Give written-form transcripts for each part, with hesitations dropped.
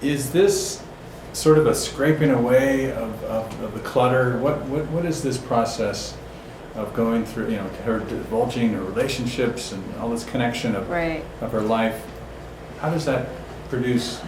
Is this sort of a scraping away of the clutter? What is this process of going through, her divulging her relationships and all this connection of her life? How does that produce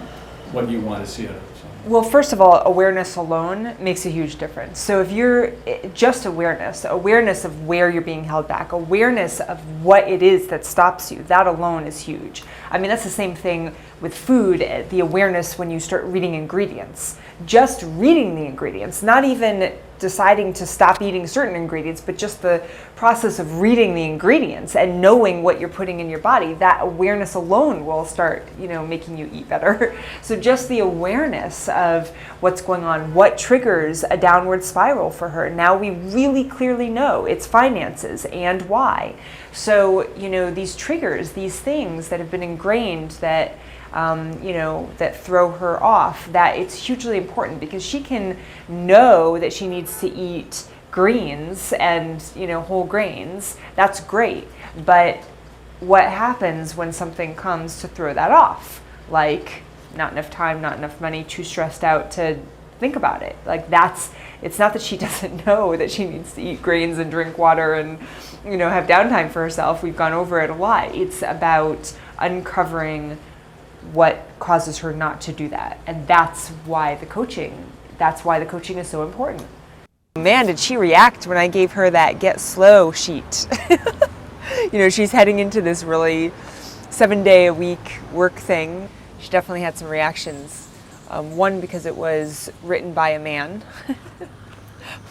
what you want to see out of it? Well, first of all, awareness alone makes a huge difference. So if you're just awareness of where you're being held back, awareness of what it is that stops you, that alone is huge. I mean, that's the same thing with food, the awareness when you start reading ingredients. Just reading the ingredients, not even deciding to stop eating certain ingredients, but just the process of reading the ingredients and knowing what you're putting in your body, that awareness alone will start, making you eat better. So just the awareness of what's going on, what triggers a downward spiral for her. Now we really clearly know it's finances and why. So, these triggers, these things that have been ingrained that that throw her off, that it's hugely important because she can know that she needs to eat greens and, whole grains. That's great. But what happens when something comes to throw that off? Like not enough time, not enough money, too stressed out to think about it. Like it's not that she doesn't know that she needs to eat grains and drink water and, have downtime for herself. We've gone over it a lot. It's about uncovering what causes her not to do that. And that's why the coaching is so important. Man, did she react when I gave her that Get Slow sheet. She's heading into this really 7-day-a-week work thing. She definitely had some reactions. One, because it was written by a man,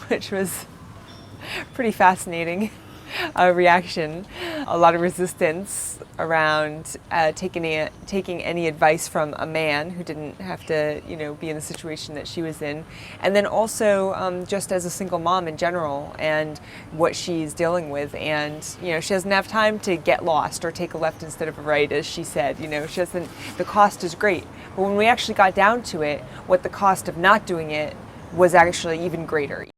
which was pretty fascinating. Reaction, a lot of resistance around taking any advice from a man who didn't have to, be in the situation that she was in, and then also just as a single mom in general and what she's dealing with, and she doesn't have time to get lost or take a left instead of a right, as she said. She doesn't. The cost is great, but when we actually got down to it, what the cost of not doing it was actually even greater.